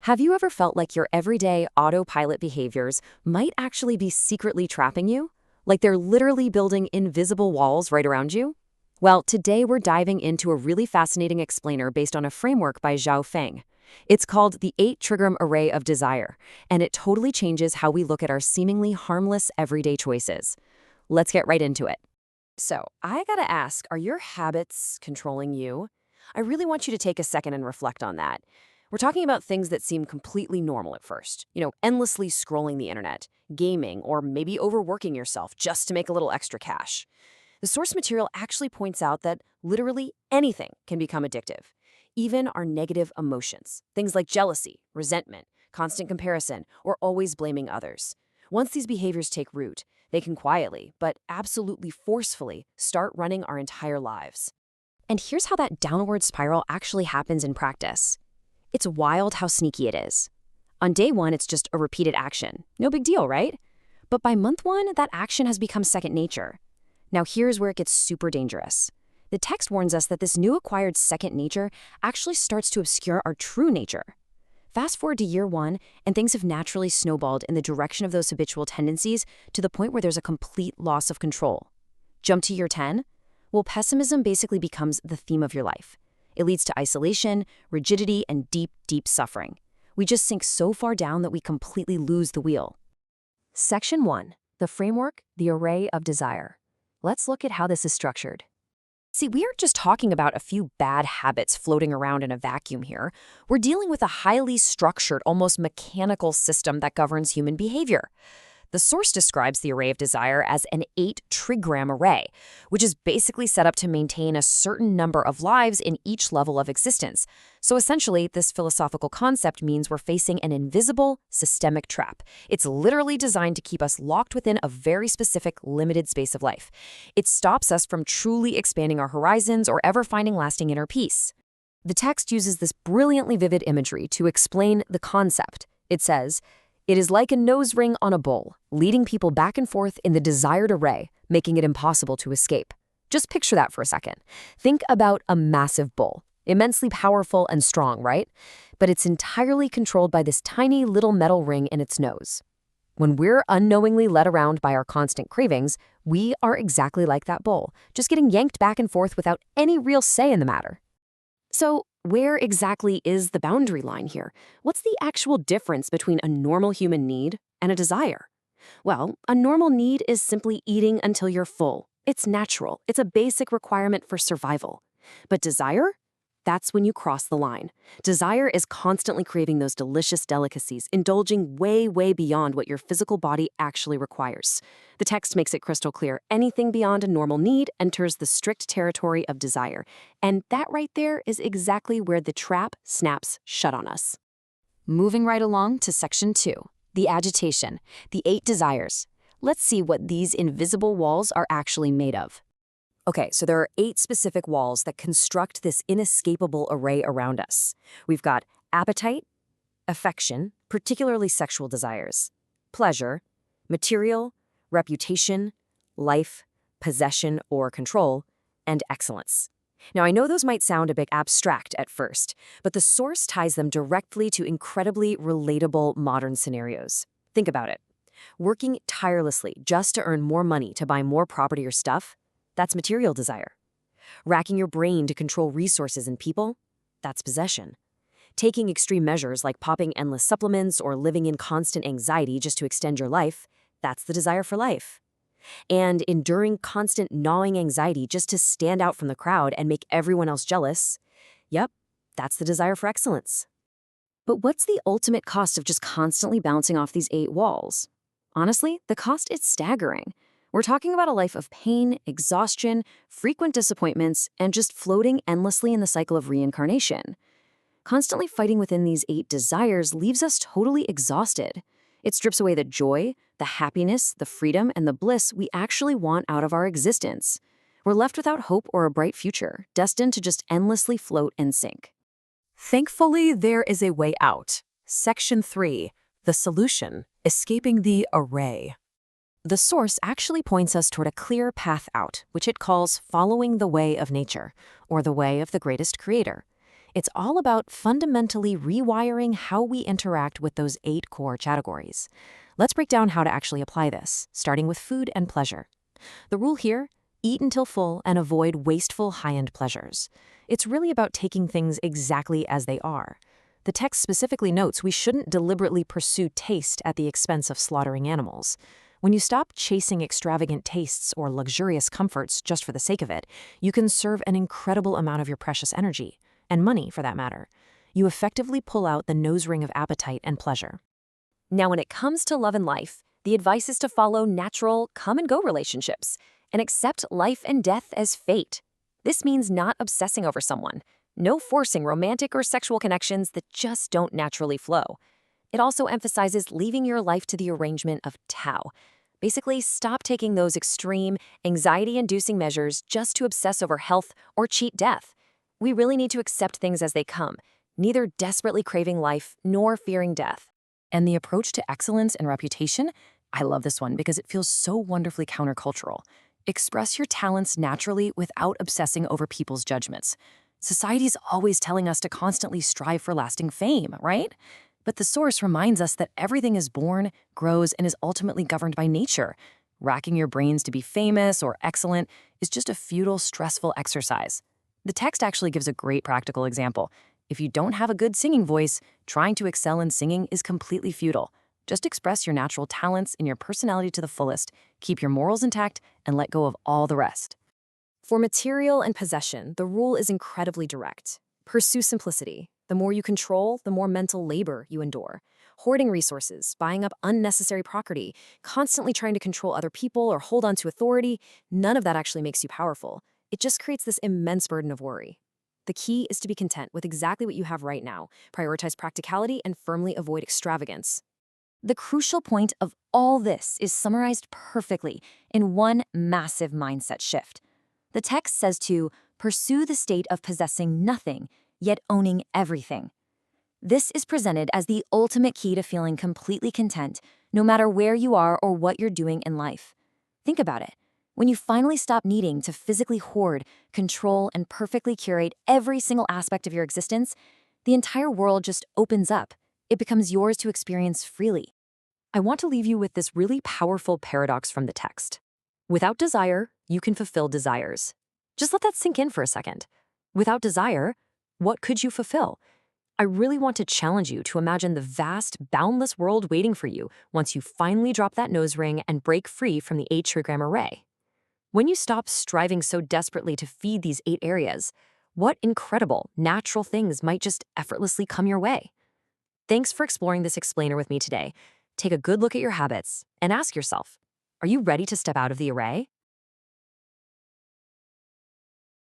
Have you ever felt like your everyday autopilot behaviors might actually be secretly trapping you? Like they're literally building invisible walls right around you? Well, today we're diving into a really fascinating explainer based on a framework by Zhao Feng. It's called the 8-trigram array of desire, and it totally changes how we look at our seemingly harmless everyday choices. Let's get right into it. So, I gotta ask, are your habits controlling you? I really want you to take a second and reflect on that. We're talking about things that seem completely normal at first. Endlessly scrolling the internet, gaming, or maybe overworking yourself just to make a little extra cash. The source material actually points out that literally anything can become addictive. Even our negative emotions, things like jealousy, resentment, constant comparison, or always blaming others. Once these behaviors take root, they can quietly, but absolutely forcefully, start running our entire lives. And here's how that downward spiral actually happens in practice. It's wild how sneaky it is. On day one, it's just a repeated action. No big deal, right? But by month one, that action has become second nature. Now here's where it gets super dangerous. The text warns us that this new acquired second nature actually starts to obscure our true nature. Fast forward to year one, and things have naturally snowballed in the direction of those habitual tendencies to the point where there's a complete loss of control. Jump to year 10? Well, pessimism basically becomes the theme of your life. It leads to isolation, rigidity, and deep, deep suffering. We just sink so far down that we completely lose the wheel. Section 1. The framework, the array of desire. Let's look at how this is structured. See, we aren't just talking about a few bad habits floating around in a vacuum here. We're dealing with a highly structured, almost mechanical system that governs human behavior. The source describes the array of desire as an 8-trigram array, which is basically set up to maintain a certain number of lives in each level of existence. So essentially, this philosophical concept means we're facing an invisible, systemic trap. It's literally designed to keep us locked within a very specific, limited space of life. It stops us from truly expanding our horizons or ever finding lasting inner peace. The text uses this brilliantly vivid imagery to explain the concept. It says, "It is like a nose ring on a bull, leading people back and forth in the desired array, making it impossible to escape." Just picture that for a second. Think about a massive bull, immensely powerful and strong, right? But it's entirely controlled by this tiny little metal ring in its nose. When we're unknowingly led around by our constant cravings, we are exactly like that bull, just getting yanked back and forth without any real say in the matter. So, where exactly is the boundary line here? What's the actual difference between a normal human need and a desire? Well, a normal need is simply eating until you're full. It's natural. It's a basic requirement for survival. But desire? That's when you cross the line. Desire is constantly craving those delicious delicacies, indulging way, way beyond what your physical body actually requires. The text makes it crystal clear. Anything beyond a normal need enters the strict territory of desire. And that right there is exactly where the trap snaps shut on us. Moving right along to section 2, the agitation, the 8 desires. Let's see what these invisible walls are actually made of. Okay, so there are 8 specific walls that construct this inescapable array around us. We've got appetite, affection, particularly sexual desires, pleasure, material, reputation, life, possession or control, and excellence. Now, I know those might sound a bit abstract at first, but the source ties them directly to incredibly relatable modern scenarios. Think about it. Working tirelessly just to earn more money to buy more property or stuff, that's material desire. Racking your brain to control resources and people, that's possession. Taking extreme measures like popping endless supplements or living in constant anxiety just to extend your life, that's the desire for life. And enduring constant gnawing anxiety just to stand out from the crowd and make everyone else jealous, yep, that's the desire for excellence. But what's the ultimate cost of just constantly bouncing off these 8 walls? Honestly, the cost is staggering. We're talking about a life of pain, exhaustion, frequent disappointments, and just floating endlessly in the cycle of reincarnation. Constantly fighting within these 8 desires leaves us totally exhausted. It strips away the joy, the happiness, the freedom, and the bliss we actually want out of our existence. We're left without hope or a bright future, destined to just endlessly float and sink. Thankfully, there is a way out. Section 3, the solution, escaping the array. The source actually points us toward a clear path out, which it calls following the way of nature, or the way of the greatest creator. It's all about fundamentally rewiring how we interact with those 8 core categories. Let's break down how to actually apply this, starting with food and pleasure. The rule here: eat until full and avoid wasteful high-end pleasures. It's really about taking things exactly as they are. The text specifically notes we shouldn't deliberately pursue taste at the expense of slaughtering animals. When you stop chasing extravagant tastes or luxurious comforts just for the sake of it, you can conserve an incredible amount of your precious energy, and money for that matter. You effectively pull out the nose ring of appetite and pleasure. Now, when it comes to love and life, the advice is to follow natural, come-and-go relationships and accept life and death as fate. This means not obsessing over someone, no forcing romantic or sexual connections that just don't naturally flow. It also emphasizes leaving your life to the arrangement of Tao. Basically, stop taking those extreme, anxiety-inducing measures just to obsess over health or cheat death. We really need to accept things as they come, neither desperately craving life nor fearing death. And the approach to excellence and reputation? I love this one because it feels so wonderfully countercultural. Express your talents naturally without obsessing over people's judgments. Society's always telling us to constantly strive for lasting fame, right? But the source reminds us that everything is born, grows, and is ultimately governed by nature. Racking your brains to be famous or excellent is just a futile, stressful exercise. The text actually gives a great practical example. If you don't have a good singing voice, trying to excel in singing is completely futile. Just express your natural talents and your personality to the fullest, keep your morals intact, and let go of all the rest. For material and possession, the rule is incredibly direct. Pursue simplicity. The more you control, the more mental labor you endure. Hoarding resources, buying up unnecessary property, constantly trying to control other people or hold on to authority, none of that actually makes you powerful. It just creates this immense burden of worry. The key is to be content with exactly what you have right now, prioritize practicality, and firmly avoid extravagance. The crucial point of all this is summarized perfectly in one massive mindset shift. The text says to pursue the state of possessing nothing, yet owning everything. This is presented as the ultimate key to feeling completely content, no matter where you are or what you're doing in life. Think about it. When you finally stop needing to physically hoard, control, and perfectly curate every single aspect of your existence, the entire world just opens up. It becomes yours to experience freely. I want to leave you with this really powerful paradox from the text. Without desire, you can fulfill desires. Just let that sink in for a second. Without desire, what could you fulfill? I really want to challenge you to imagine the vast, boundless world waiting for you once you finally drop that nose ring and break free from the 8-trigram array. When you stop striving so desperately to feed these 8 areas, what incredible, natural things might just effortlessly come your way? Thanks for exploring this explainer with me today. Take a good look at your habits and ask yourself, are you ready to step out of the array?